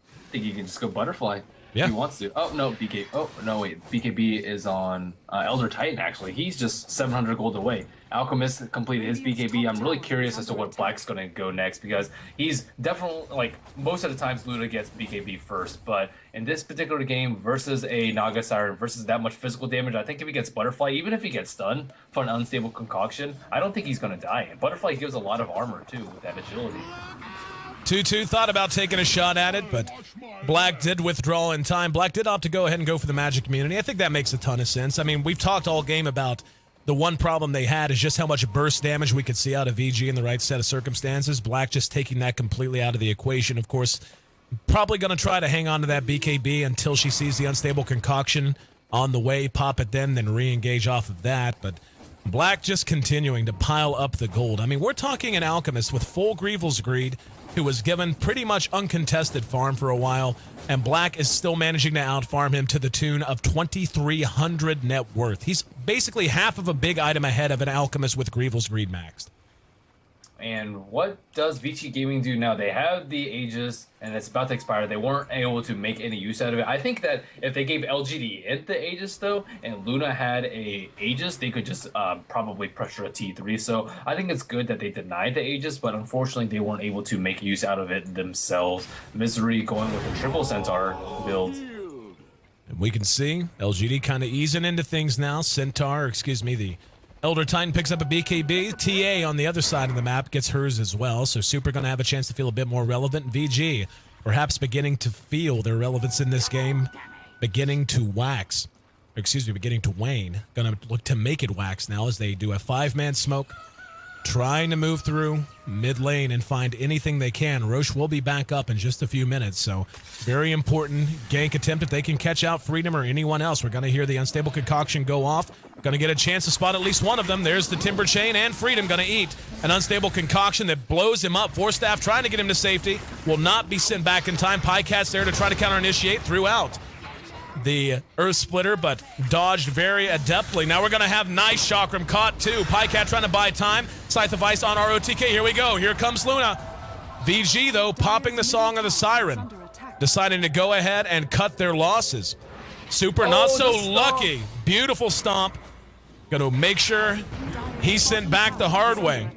I think you can just go Butterfly if he wants to. Oh, no, BKB. Oh, no, wait. BKB is on Elder Titan, actually. He's just 700 gold away. Alchemist completed his BKB. I'm really curious as to what Black's going to go next because he's definitely, most of the times Luna gets BKB first, but in this particular game versus a Naga Siren versus that much physical damage, I think if he gets Butterfly, even if he gets stunned for an unstable concoction, I don't think he's going to die. And Butterfly gives a lot of armor, too, with that agility. 2-2 thought about taking a shot at it, but Black did withdraw in time. Black did opt to go ahead and go for the magic immunity. I think that makes a ton of sense. I mean, we've talked all game about the one problem they had is just how much burst damage we could see out of VG in the right set of circumstances. Black just taking that completely out of the equation. Of course, probably going to try to hang on to that BKB until she sees the unstable concoction on the way, pop it then re-engage off of that, but Black just continuing to pile up the gold. I mean, we're talking an Alchemist with full Grievel's Greed, who was given pretty much uncontested farm for a while, and Black is still managing to outfarm him to the tune of 2,300 net worth. He's basically half of a big item ahead of an Alchemist with Grievel's Greed maxed. And what does Vici Gaming do now? They have the Aegis, and it's about to expire. They weren't able to make any use out of it. I think that if they gave LGD.int the Aegis, though, and Luna had a Aegis, they could just probably pressure a T3. So I think it's good that they denied the Aegis, but unfortunately they weren't able to make use out of it themselves. Misery going with a triple Centaur build. And we can see LGD kind of easing into things now. The Elder Titan picks up a BKB. TA on the other side of the map gets hers as well, so Super going to have a chance to feel a bit more relevant. VG perhaps beginning to feel their relevance in this game, beginning to wax. Beginning to wane. Going to look to make it wax now as they do a 5-man smoke, trying to move through mid lane and find anything they can. Roche will be back up in just a few minutes, so very important gank attempt if they can catch out Freedom or anyone else. We're going to hear the Unstable Concoction go off. Going to get a chance to spot at least one of them. There's the Timber Chain, and Freedom going to eat an Unstable Concoction that blows him up. Force Staff trying to get him to safety. Will not be sent back in time. Pycat's there to try to counter-initiate throughout the Earth Splitter, but dodged very adeptly. Now we're going to have nice Chakram caught too. Pycat trying to buy time. Scythe of Ice on ROTK. Here we go. Here comes Luna. VG, though, popping the Song of the Siren, deciding to go ahead and cut their losses. Super not so lucky. Beautiful stomp. Going to make sure he's sent back the hard way.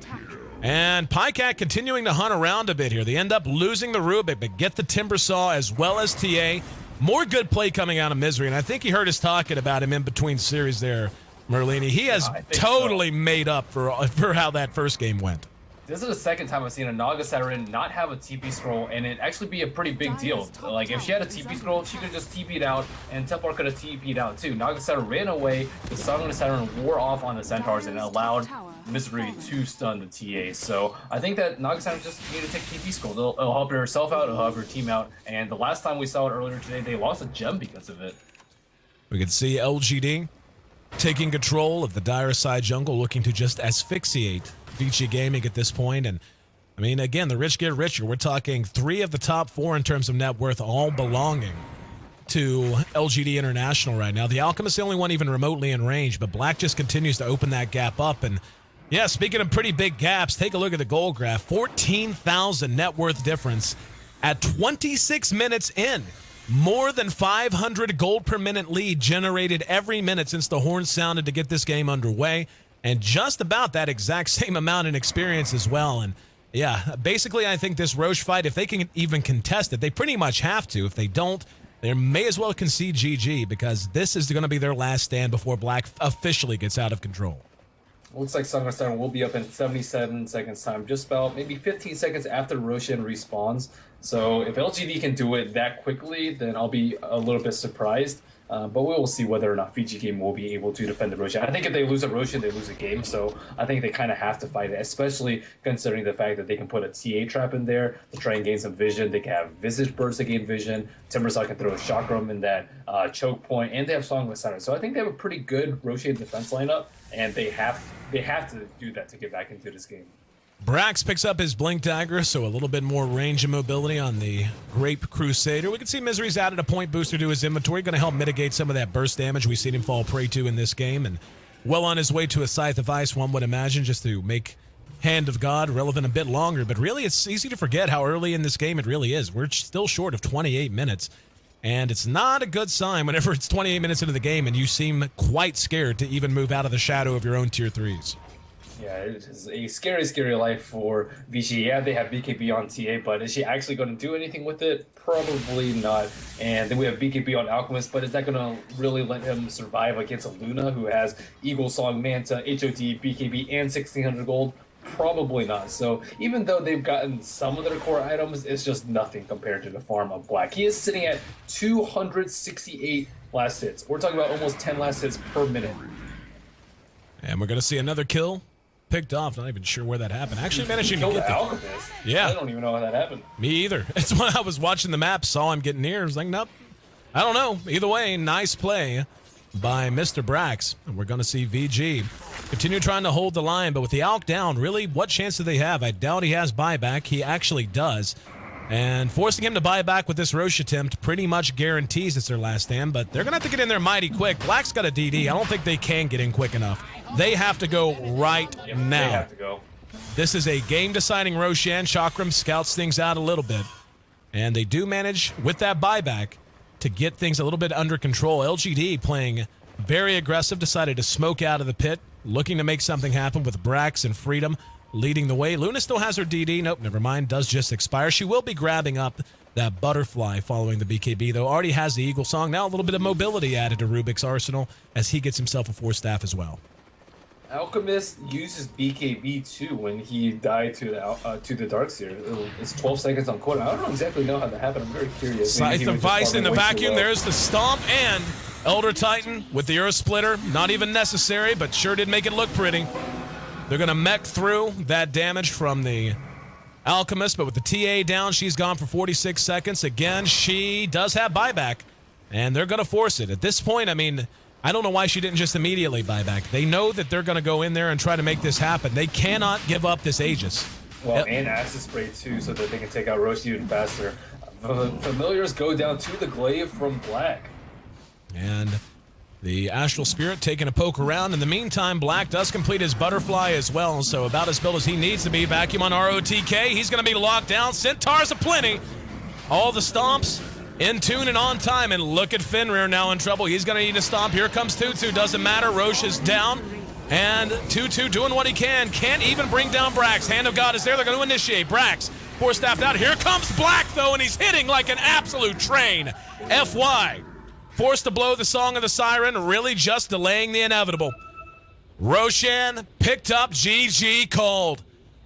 And Pycat continuing to hunt around a bit here. They end up losing the Rubik, but get the Timber Saw as well as TA. More good play coming out of Misery, and I think he heard us talking about him in between series there, Merlini. He has totally made up for how that first game went. This is the second time I've seen a Naga Saturn not have a TP scroll and it actually be a pretty big deal. Like, if she had a TP scroll, she could just TP'd out, and Templar could have TP'd out too. Naga Saturn ran away, the Song of the Saturn wore off on the Centaurs and allowed Misery to stun the TA. So I think that Naga Saturn just need to take TP scroll. It'll help herself out, it'll help her team out, and the last time we saw it earlier today, they lost a gem because of it. We can see LGD taking control of the dire side jungle, looking to just asphyxiate Vici Gaming at this point. And I mean, again, the rich get richer. We're talking 3 of the top 4 in terms of net worth, all belonging to LGD International right now. The Alchemist, the only one even remotely in range, but Black just continues to open that gap up. And yeah, speaking of pretty big gaps, take a look at the goal graph. 14,000 net worth difference at 26 minutes in. More than 500 gold per minute lead generated every minute since the horn sounded to get this game underway. And just about that exact same amount in experience as well. And yeah, basically I think this Roche fight, if they can even contest it, they pretty much have to. If they don't, they may as well concede GG, because this is going to be their last stand before Black officially gets out of control. Looks like Song of Siren will be up in 77 seconds time, just about maybe 15 seconds after Roshan respawns. So if LGD can do it that quickly, then I'll be a little bit surprised. But we will see whether or not Fiji game will be able to defend the Roshan. I think if they lose a Roshan, they lose a game. So I think they kind of have to fight it, especially considering the fact that they can put a TA trap in there to try and gain some vision. They can have Visage Burst to gain vision. Timbersaw can throw a Chakram in that choke point, and they have Song of Siren. So I think they have a pretty good Roshan defense lineup, and they have to do that to get back into this game. Brax picks up his Blink Dagger, so a little bit more range and mobility on the Grape Crusader. We can see Misery's added a point booster to his inventory, going to help mitigate some of that burst damage we've seen him fall prey to in this game, and well on his way to a Scythe of Ice, one would imagine, just to make Hand of God relevant a bit longer. But really, it's easy to forget how early in this game it really is. We're still short of 28 minutes, and it's not a good sign whenever it's 28 minutes into the game and you seem quite scared to even move out of the shadow of your own tier 3s. Yeah, it is a scary, scary life for Vici. Yeah, they have BKB on TA, but is she actually going to do anything with it? Probably not. And then we have BKB on Alchemist, but is that going to really let him survive against a Luna who has Eagle Song, Manta, HOD, BKB, and 1600 gold? Probably not. So even though they've gotten some of their core items, it's just nothing compared to the farm of Black. He is sitting at 268 last hits. We're talking about almost 10 last hits per minute. And we're going to see another kill picked off. Not even sure where that happened. Actually managing to get the Alchemist. Yeah. I don't even know how that happened. Me either. It's when I was watching the map, saw him getting near. I was like, nope. I don't know. Either way, nice play by Mr. Brax. And we're going to see VG continue trying to hold the line, but with the Alk down, really, what chance do they have? I doubt he has buyback. He actually does. And forcing him to buy back with this Roche attempt pretty much guarantees it's their last stand, but they're going to have to get in there mighty quick. Black's got a DD. I don't think they can get in quick enough. They have to go right now. They have to go. This is a game-deciding Roshan. Chakram scouts things out a little bit, and they do manage, with that buyback, to get things a little bit under control. LGD playing very aggressive, decided to smoke out of the pit, looking to make something happen with Brax and Freedom leading the way. Luna still has her DD. Nope, never mind. Does just expire. She will be grabbing up that Butterfly following the BKB, though. Already has the Eagle Song. Now a little bit of mobility added to Rubik's arsenal as he gets himself a Force Staff as well. Alchemist uses BKB too when he died to the Darkseer. It's 12 seconds on cooldown. I don't exactly know how that happened. I'm very curious. Scythe of Vice in the vacuum. There's the stomp, and Elder Titan with the Earth Splitter. Not even necessary, but sure did make it look pretty. They're going to mech through that damage from the Alchemist, but with the TA down, she's gone for 46 seconds. Again, she does have buyback, and they're going to force it. At this point, I mean, I don't know why she didn't just immediately buy back. They know that they're going to go in there and try to make this happen. They cannot give up this Aegis. Well, and Acid Spray too, so that they can take out Roshi even faster. Familiars go down to the glaive from Black. And the Astral Spirit taking a poke around. In the meantime, Black does complete his Butterfly as well, so about as built as he needs to be. Vacuum on ROTK. He's going to be locked down. Centaurs aplenty. All the stomps in tune and on time, and look at Fenrir now in trouble. He's going to need a stomp. Here comes Tutu. Doesn't matter. Roche is down, and Tutu doing what he can. Can't even bring down Brax. Hand of God is there. They're going to initiate. Brax, four-staffed out. Here comes Black, though, and he's hitting like an absolute train. FY, forced to blow the Song of the Siren, really just delaying the inevitable. Roshan picked up, GG called.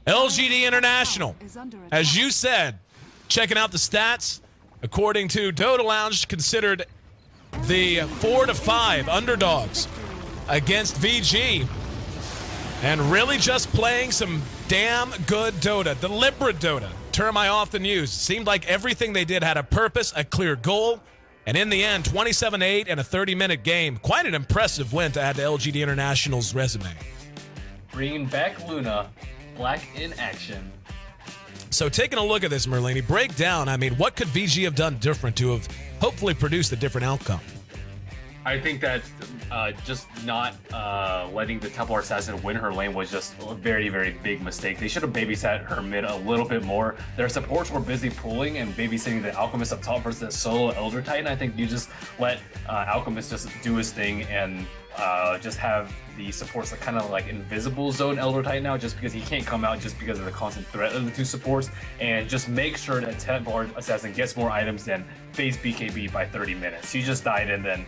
LGD International, as you said, checking out the stats, according to Dota Lounge, considered the 4-5 underdogs against VG, and really just playing some damn good Dota, deliberate Dota, term I often use. Seemed like everything they did had a purpose, a clear goal, and in the end, 27-8 and a 30-minute game. Quite an impressive win to add to LGD International's resume. Bringing back Luna, Black in action. So taking a look at this, Merlini, break down, I mean, what could VG have done different to have hopefully produced a different outcome? I think that just not letting the Templar Assassin win her lane was just a very, very big mistake. They should have babysat her mid a little bit more. Their supports were busy pulling and babysitting the Alchemist up top versus that solo Elder Titan. I think you just let Alchemist just do his thing and just have the supports that kind of like invisible zone Elder Titan now, just because he can't come out just because of the constant threat of the two supports, and just make sure that Templar Assassin gets more items than phase BKB by 30 minutes. He just died and then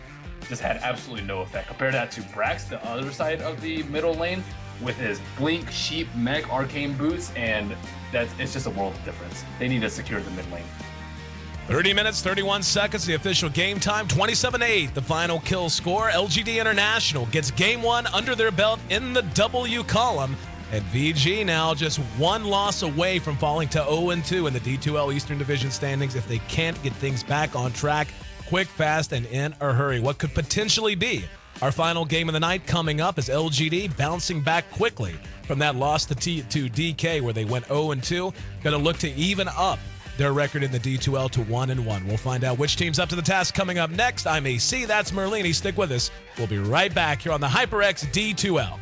just had absolutely no effect. Compare that to Brax, the other side of the middle lane, with his Blink, Sheep, Mech, Arcane Boots, and it's just a world of difference. They need to secure the mid lane. 30 minutes, 31 seconds, the official game time, 27-8, the final kill score. LGD International gets game one under their belt in the W column, and VG now just one loss away from falling to 0-2 in the D2L Eastern Division standings if they can't get things back on track quick, fast, and in a hurry. What could potentially be our final game of the night coming up is LGD bouncing back quickly from that loss to DK where they went 0-2. Going to look to even up their record in the D2L to 1-1. We'll find out which team's up to the task coming up next. I'm AC, that's Merlini. Stick with us. We'll be right back here on the HyperX D2L.